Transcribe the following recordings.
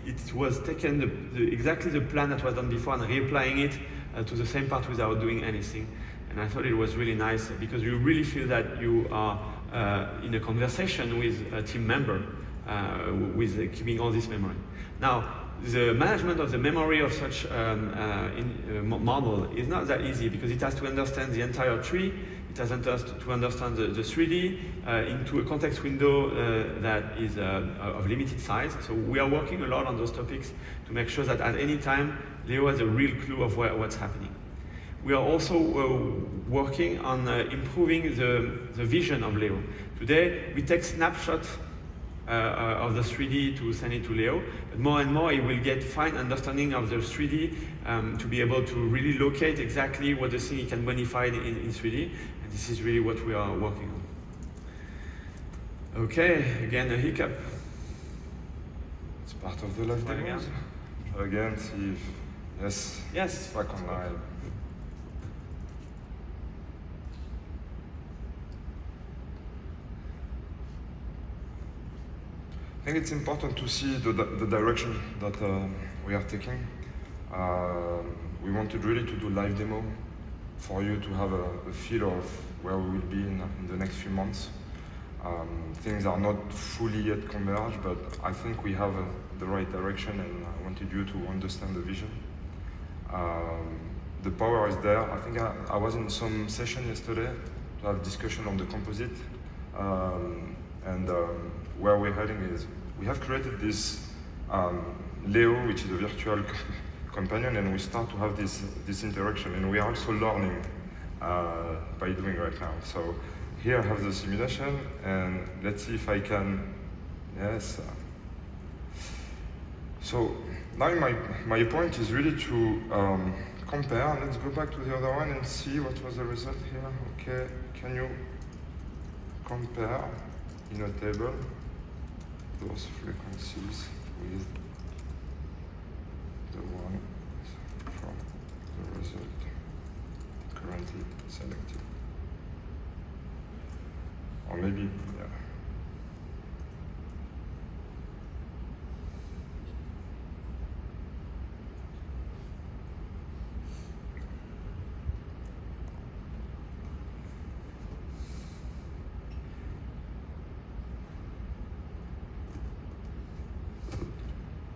it was taken exactly the plan that was done before and reapplying it to the same part without doing anything. And I thought it was really nice because you really feel that you are in a conversation with a team member with keeping all this memory. Now, the management of the memory of such model is not that easy because it has to understand the entire tree, it has to understand the 3D into a context window that is of limited size. So we are working a lot on those topics to make sure that at any time Leo has a real clue of what's happening. We are also working on improving the vision of Leo. Today we take snapshots of the 3D to send it to Leo, but more and more he will get fine understanding of the 3D to be able to really locate exactly what the thing he can bonify in 3D, and this is really what we are working on. Okay, again a hiccup. It's part of the live demos. Try again, see if, yes, back online. I think it's important to see the direction that we are taking. We wanted really to do live demo for you to have a feel of where we will be in the next few months. Things are not fully yet converged, but I think we have the right direction, and I wanted you to understand the vision. The power is there. I think I was in some session yesterday to have discussion on the composite, and where we're heading is we have created this Leo, which is a virtual companion, and we start to have this interaction, and we are also learning by doing right now. So here I have the simulation, and let's see if I can, yes. So now my point is really to compare. Let's go back to the other one and see what was the result here. Okay, can you compare in a table those frequencies with the one from the result currently selected? Or maybe, yeah.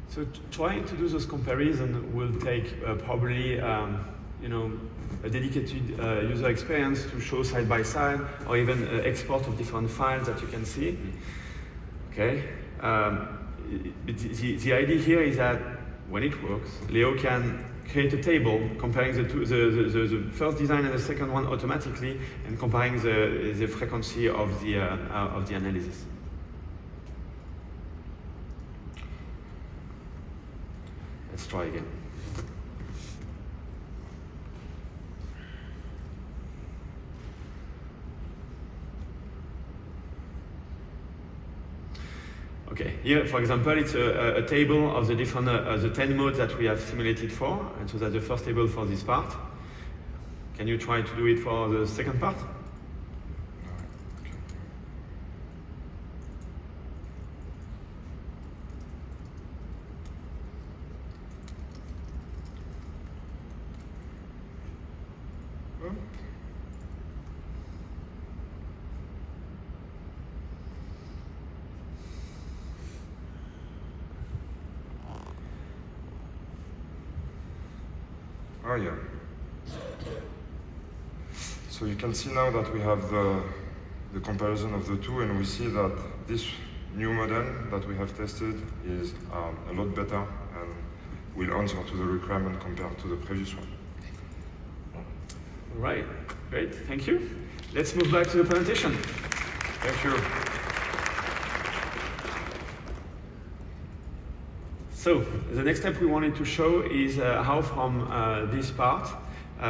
So trying to do those comparisons will take probably you know, a dedicated user experience to show side by side, or even export of different files that you can see. Okay. The idea here is that when it works, Leo can create a table comparing the first design and the second one automatically, and comparing the frequency of the analysis. Let's try again. Okay, here, for example, it's a table of the different the 10 modes that we have simulated for, and so that's the first table for this part. Can you try to do it for the second part? Oh yeah. So you can see now that we have the comparison of the two, and we see that this new model that we have tested is a lot better and will answer to the requirement compared to the previous one. All right, great, thank you. Let's move back to the presentation. Thank you. So the next step we wanted to show is how from this part